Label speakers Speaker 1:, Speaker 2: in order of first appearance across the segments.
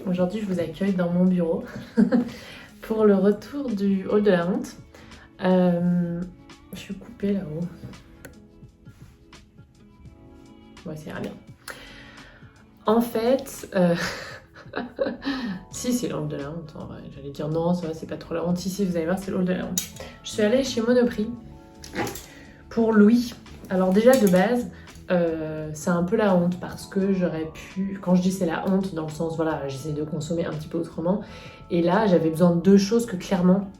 Speaker 1: Aujourd'hui, je vous accueille dans mon bureau pour le retour du hall de la honte. Je suis coupée là-haut. Ouais, ça ira bien. En fait, si c'est le hall de la honte, en vrai. J'allais dire non, ça va, c'est pas trop la honte. Si, vous allez voir, c'est le hall de la honte. Je suis allée chez Monoprix pour Louis. Alors déjà de base, c'est un peu la honte parce que j'aurais pu, quand je dis c'est la honte dans le sens voilà, j'essaie de consommer un petit peu autrement et là j'avais besoin de deux choses que clairement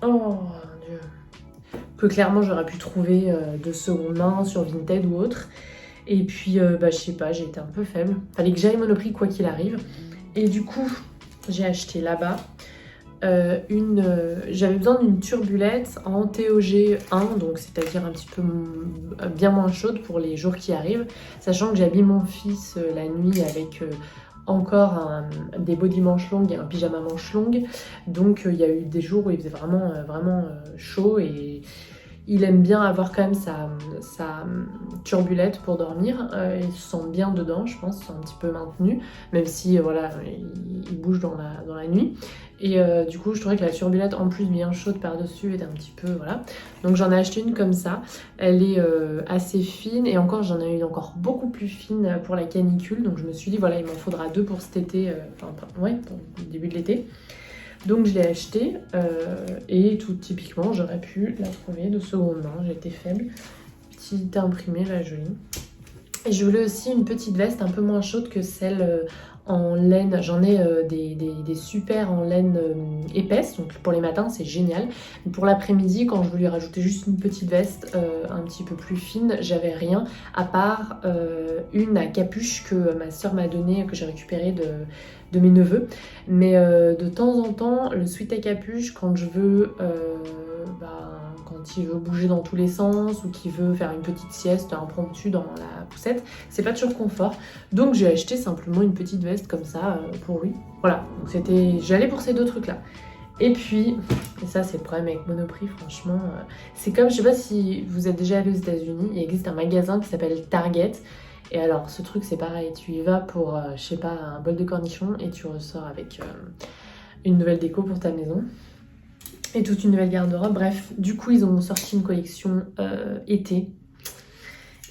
Speaker 1: oh mon dieu, que clairement j'aurais pu trouver de seconde main sur Vinted ou autre et puis je sais pas, j'ai été un peu faible, fallait que j'aille Monoprix quoi qu'il arrive et du coup j'ai acheté là-bas j'avais besoin d'une turbulette en TOG 1, donc c'est-à-dire un petit peu bien moins chaude pour les jours qui arrivent, sachant que j'habille mon fils la nuit avec encore des body manches longues et un pyjama manches longues, donc il y a eu des jours où il faisait vraiment chaud et il aime bien avoir quand même sa turbulette pour dormir, il se sent bien dedans, je pense, c'est un petit peu maintenu, même si voilà, il bouge dans la nuit. Et du coup, je trouvais que la turbulette en plus bien chaude par-dessus était un petit peu, voilà. Donc j'en ai acheté une comme ça, elle est assez fine et encore j'en ai une encore beaucoup plus fine pour la canicule. Donc je me suis dit voilà, il m'en faudra deux pour cet été, pour le début de l'été. Donc je l'ai acheté et tout typiquement j'aurais pu la trouver de seconde main, j'étais faible. Petite imprimée là, jolie. Et je voulais aussi une petite veste un peu moins chaude que celle en laine. J'en ai des super en laine épaisse, donc pour les matins c'est génial. Mais pour l'après-midi, quand je voulais rajouter juste une petite veste un petit peu plus fine, j'avais rien à part une à capuche que ma soeur m'a donnée, que j'ai récupérée de mes neveux. Mais de temps en temps, le sweat à capuche, quand je veux... quand il veut bouger dans tous les sens ou qu'il veut faire une petite sieste impromptue dans la poussette, c'est pas toujours confort. Donc j'ai acheté simplement une petite veste comme ça pour lui. Voilà, donc j'allais pour ces deux trucs là. Et puis, et ça c'est le problème avec Monoprix franchement, c'est comme, je sais pas si vous êtes déjà allé aux États-Unis, il existe un magasin qui s'appelle Target. Et alors ce truc c'est pareil, tu y vas pour, je sais pas, un bol de cornichons et tu ressors avec une nouvelle déco pour ta maison. Et toute une nouvelle garde-robe. Bref, du coup, ils ont sorti une collection été.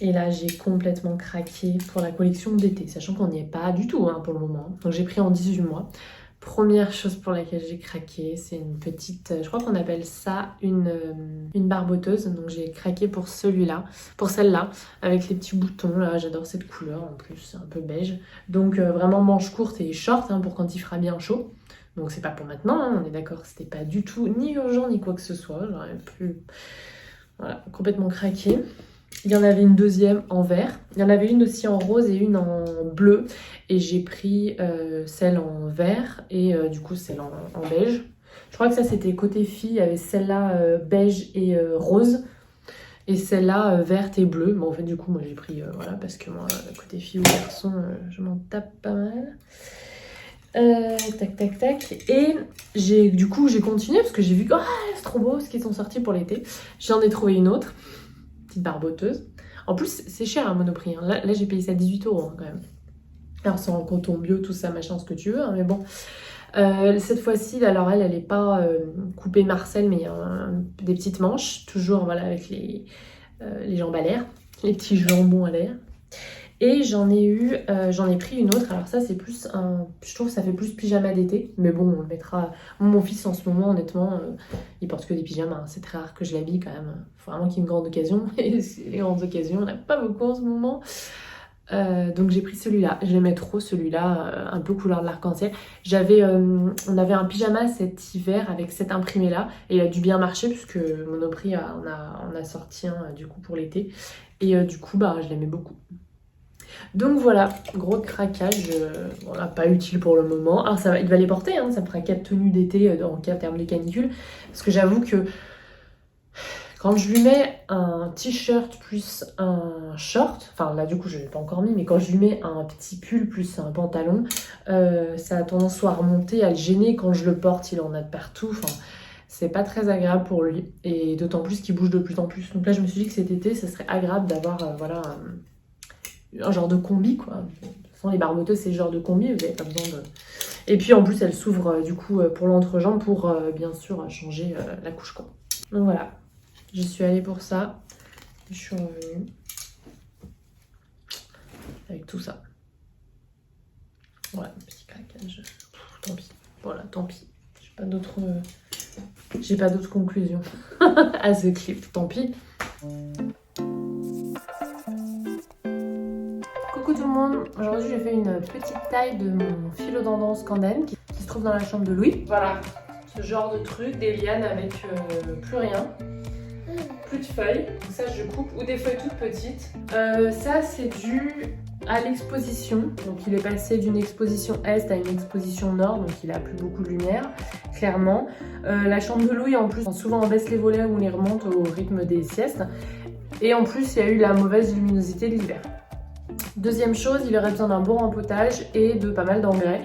Speaker 1: Et là, j'ai complètement craqué pour la collection d'été, sachant qu'on n'y est pas du tout pour le moment. Donc j'ai pris en 18 mois. Première chose pour laquelle j'ai craqué, c'est une petite, je crois qu'on appelle ça une barboteuse. Donc j'ai craqué pour celle-là, avec les petits boutons. Là, j'adore cette couleur en plus, c'est un peu beige. Donc vraiment manche courte et short pour quand il fera bien chaud. Donc c'est pas pour maintenant, on est d'accord, c'était pas du tout ni urgent ni quoi que ce soit. J'aurais pu, voilà, complètement craquer. Il y en avait une deuxième en vert. Il y en avait une aussi en rose et une en bleu. Et j'ai pris celle en vert et du coup celle en beige. Je crois que ça c'était côté fille, il y avait celle-là beige et rose. Et celle-là verte et bleue. Mais en fait du coup moi j'ai pris, voilà, parce que moi côté fille ou garçon, je m'en tape pas mal. Tac. Et du coup j'ai continué parce que j'ai vu que c'est trop beau ce qu'ils sont sortis pour l'été. J'en ai trouvé une autre, petite barboteuse. En plus c'est cher à Monoprix. Là j'ai payé ça 18 € quand même. Alors c'est en coton bio, tout ça, machin, ce que tu veux, mais bon. Cette fois-ci, alors elle est pas coupée Marcel, mais il y a des petites manches, toujours voilà avec les jambes à l'air, les petits jambons à l'air. Et j'en ai pris une autre, alors ça c'est plus je trouve que ça fait plus pyjama d'été, mais bon on le mettra, mon fils en ce moment honnêtement, il porte que des pyjamas, c'est très rare que je l'habille quand même, faut vraiment qu'il y ait une grande occasion, et les grandes occasions on n'a pas beaucoup en ce moment, donc j'ai pris celui-là, j'aimais trop celui-là, un peu couleur de l'arc-en-ciel. On avait un pyjama cet hiver avec cet imprimé là, et il a dû bien marcher puisque Monoprix on a sorti un du coup pour l'été, et du coup je l'aimais beaucoup. Donc voilà, gros craquage, voilà, pas utile pour le moment. Alors il va les porter, ça me fera 4 tenues d'été en termes de canicule. Parce que j'avoue que quand je lui mets un t-shirt plus un short, enfin là du coup je ne l'ai pas encore mis, mais quand je lui mets un petit pull plus un pantalon, ça a tendance soit à remonter, à le gêner. Quand je le porte, il en a de partout. Enfin, c'est pas très agréable pour lui. Et d'autant plus qu'il bouge de plus en plus. Donc là je me suis dit que cet été, ça serait agréable d'avoir voilà, un genre de combi quoi. De toute façon les barboteuses c'est le genre de combi, vous n'avez pas besoin de... Et puis en plus elle s'ouvre du coup pour l'entrejambe pour bien sûr changer la couche quoi. Donc voilà, je suis allée pour ça, je suis revenue avec tout ça. Voilà, un petit craquage, tant pis, voilà, tant pis. J'ai pas d'autres conclusions à ce clip, tant pis. Coucou tout le monde, aujourd'hui j'ai fait une petite taille de mon philodendron scandène qui se trouve dans la chambre de Louis. Voilà, ce genre de truc, des lianes avec plus rien, plus de feuilles. Donc ça je coupe, ou des feuilles toutes petites. Ça c'est dû à l'exposition, donc il est passé d'une exposition est à une exposition nord, donc il a plus beaucoup de lumière, clairement. La chambre de Louis en plus, souvent on baisse les volets ou on les remonte au rythme des siestes. Et en plus il y a eu la mauvaise luminosité de l'hiver. Deuxième chose, il aurait besoin d'un bon rempotage et de pas mal d'engrais.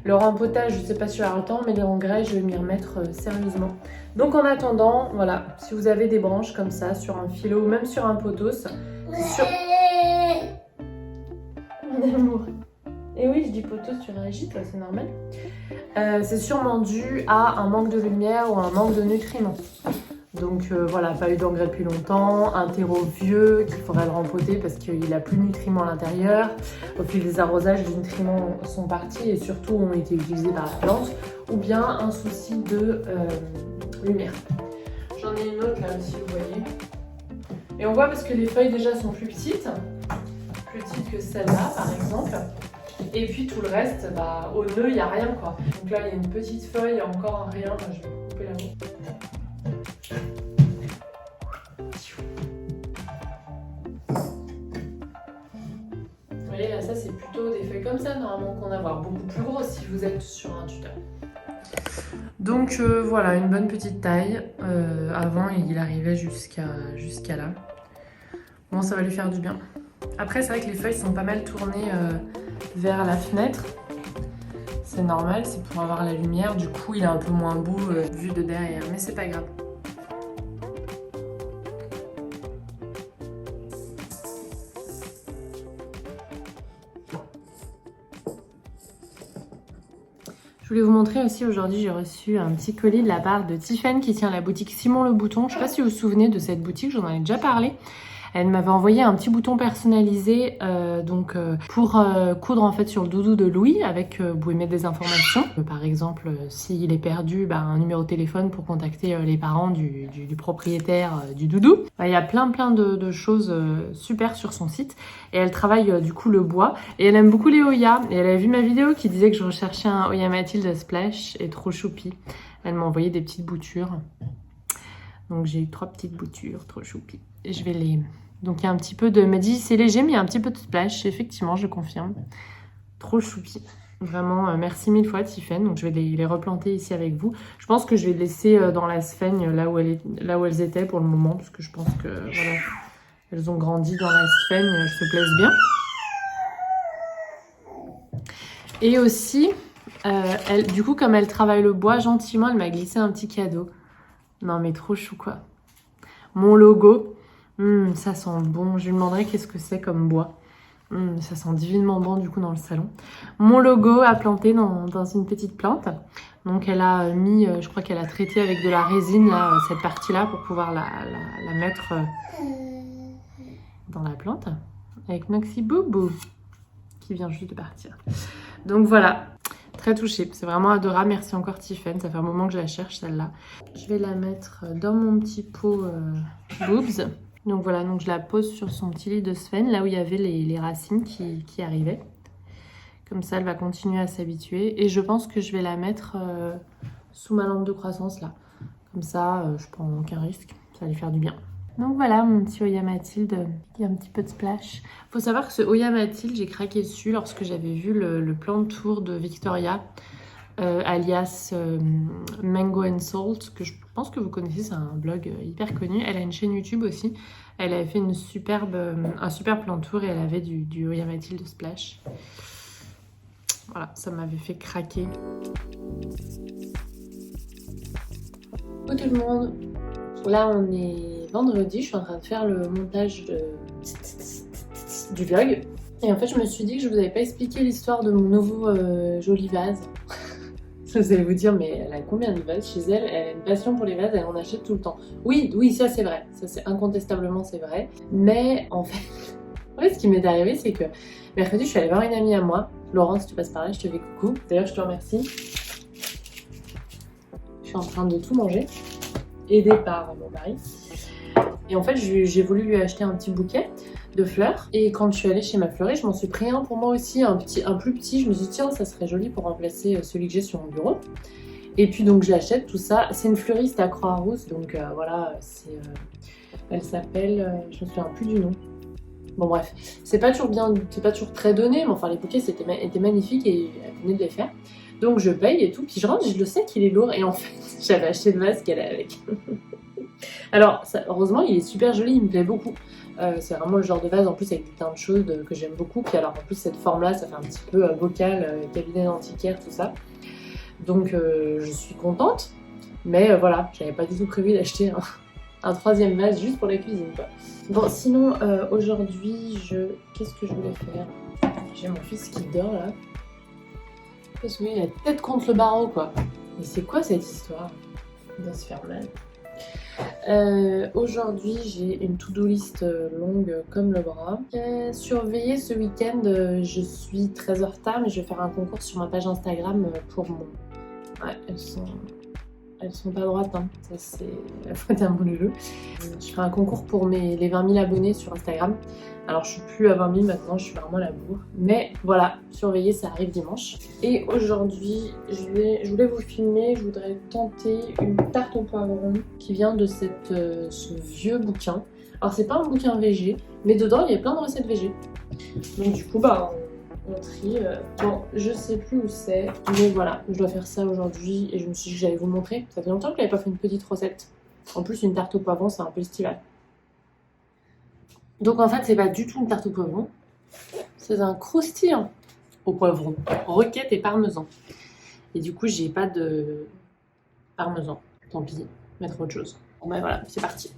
Speaker 1: Le rempotage, je sais pas si je vais avoir le temps, mais les engrais, je vais m'y remettre sérieusement. Donc en attendant, voilà, si vous avez des branches comme ça sur un philo ou même sur un pothos, c'est sûr... Mon amour. Et oui, je dis pothos, tu réagis, toi, c'est normal. C'est sûrement dû à un manque de lumière ou un manque de nutriments. Donc voilà, pas eu d'engrais depuis longtemps, un terreau vieux qu'il faudrait le rempoter parce qu'il n'a plus de nutriments à l'intérieur. Au fil des arrosages, les nutriments sont partis et surtout ont été utilisés par la plante. Ou bien un souci de lumière. J'en ai une autre là aussi, vous voyez. Et on voit parce que les feuilles déjà sont plus petites que celle-là par exemple. Et puis tout le reste, bah, au nœud, il n'y a rien quoi. Donc là, il y a une petite feuille, il y a encore un rien. Je vais couper la main. Vous voyez là, ça c'est plutôt des feuilles comme ça normalement qu'on a, voire beaucoup plus grosses si vous êtes sur un tuteur. Donc voilà, une bonne petite taille. Avant, il arrivait jusqu'à là. Bon, ça va lui faire du bien. Après, c'est vrai que les feuilles sont pas mal tournées vers la fenêtre. C'est normal, c'est pour avoir la lumière. Du coup, il est un peu moins beau vu de derrière, mais c'est pas grave. Je voulais vous montrer aussi, aujourd'hui j'ai reçu un petit colis de la part de Tiffen qui tient la boutique Simon Le Bouton. Je ne sais pas si vous vous souvenez de cette boutique, j'en ai déjà parlé. Elle m'avait envoyé un petit bouton personnalisé pour coudre en fait sur le doudou de Louis avec, vous pouvez mettre des informations. Par exemple, s'il est perdu, un numéro de téléphone pour contacter les parents du propriétaire du doudou. Il y a plein de choses super sur son site et elle travaille du coup le bois et elle aime beaucoup les Oya. Et elle a vu ma vidéo qui disait que je recherchais un Oya Mathilde Splash et trop choupi. Elle m'a envoyé des petites boutures. Donc j'ai eu 3 petites boutures, trop choupi. Et je vais les... Donc il y a un petit peu de... Elle m'a dit c'est léger mais il y a un petit peu de splash. Effectivement, je confirme. Trop choupi. Vraiment, merci mille fois Tiffen. Donc je vais les replanter ici avec vous. Je pense que je vais les laisser dans la sphène là où elles étaient pour le moment. Parce que je pense que voilà, elles ont grandi dans la sphène. Elles se plaisent bien. Et aussi, du coup comme elle travaille le bois gentiment, elle m'a glissé un petit cadeau. Non mais trop chou quoi. Mon logo, ça sent bon. Je lui demanderai qu'est-ce que c'est comme bois. Ça sent divinement bon du coup dans le salon. Mon logo à planter dans une petite plante. Donc elle a mis, je crois qu'elle a traité avec de la résine là, cette partie-là pour pouvoir la mettre dans la plante. Avec Noxy Boubou qui vient juste de partir. Donc voilà. Très touchée, c'est vraiment adorable, merci encore Tiffen, ça fait un moment que je la cherche celle-là. Je vais la mettre dans mon petit pot boobs. Donc voilà, donc je la pose sur son petit lit de sphène, là où il y avait les racines qui arrivaient. Comme ça, elle va continuer à s'habituer. Et je pense que je vais la mettre sous ma lampe de croissance là. Comme ça, je prends aucun risque, ça va lui faire du bien. Donc voilà mon petit Oya Mathilde, il y a un petit peu de splash. Faut savoir que ce Oya Mathilde, j'ai craqué dessus lorsque j'avais vu le plan de tour de Victoria, alias Mango and Salt, que je pense que vous connaissez, c'est un blog hyper connu. Elle a une chaîne YouTube aussi. Elle avait fait un super plan de tour et elle avait du Oya Mathilde splash. Voilà, ça m'avait fait craquer. Bonjour tout le monde. Là, on est vendredi, je suis en train de faire le montage du vlog. Et en fait, je me suis dit que je vous avais pas expliqué l'histoire de mon nouveau joli vase. Vous allez vous dire, mais elle a combien de vases chez elle? Elle a une passion pour les vases, elle en achète tout le temps. Oui, oui, ça c'est vrai. Ça c'est incontestablement c'est vrai. Mais en fait, ce qui m'est arrivé, c'est que mercredi, je suis allée voir une amie à moi. Laurence, si tu passes par là, je te fais coucou. D'ailleurs, je te remercie. Je suis en train de tout manger, aidée par mon mari. Et en fait, j'ai voulu lui acheter un petit bouquet de fleurs. Et quand je suis allée chez ma fleuriste, je m'en suis pris un pour moi aussi, un plus petit. Je me suis dit, tiens, ça serait joli pour remplacer celui que j'ai sur mon bureau. Et puis donc j'achète tout ça. C'est une fleuriste à Croix-Rousse, donc voilà, elle s'appelle, je me souviens plus du nom. Bon bref, c'est pas toujours très donné, mais enfin les bouquets étaient magnifiques et elle venait de les faire. Donc je paye et tout, puis je rentre, je le sais qu'il est lourd et en fait j'avais acheté le vase qu'elle a avec. Alors heureusement il est super joli, il me plaît beaucoup. C'est vraiment le genre de vase en plus avec des teintes chaudes que j'aime beaucoup. Puis alors en plus cette forme là ça fait un petit peu bocal, cabinet d'antiquaire, tout ça. Donc je suis contente, mais voilà, j'avais pas du tout prévu d'acheter un troisième vase juste pour la cuisine quoi. Bon sinon aujourd'hui qu'est-ce que je voulais faire? J'ai mon fils qui dort là. Parce qu'il a tête contre le barreau quoi. Mais c'est quoi cette histoire? Il doit se faire mal. Aujourd'hui j'ai une to-do list longue comme le bras. Surveiller ce week-end, je suis très en retard mais je vais faire un concours sur ma page Instagram pour mon... Ouais, elles sont pas droites, hein. Ça c'est la faute à mon loulou. Je ferai un concours pour les 20 000 abonnés sur Instagram. Alors je suis plus à 20 000 maintenant, je suis vraiment à la bourre. Mais voilà, surveillez, ça arrive dimanche. Et aujourd'hui, je voulais vous filmer, je voudrais tenter une tarte au poivron qui vient de ce vieux bouquin. Alors c'est pas un bouquin VG, mais dedans il y a plein de recettes VG. Donc du coup, bah on trie. Bon, je sais plus où c'est, mais voilà, je dois faire ça aujourd'hui et je me suis dit que j'allais vous montrer. Ça fait longtemps que j'avais pas fait une petite recette. En plus, une tarte au poivron, c'est un peu estival. Donc en fait, c'est pas du tout une tarte au poivron, c'est un croustillant au poivron, roquette et parmesan. Et du coup, j'ai pas de parmesan. Tant pis, mettre autre chose. Bon ben voilà, c'est parti.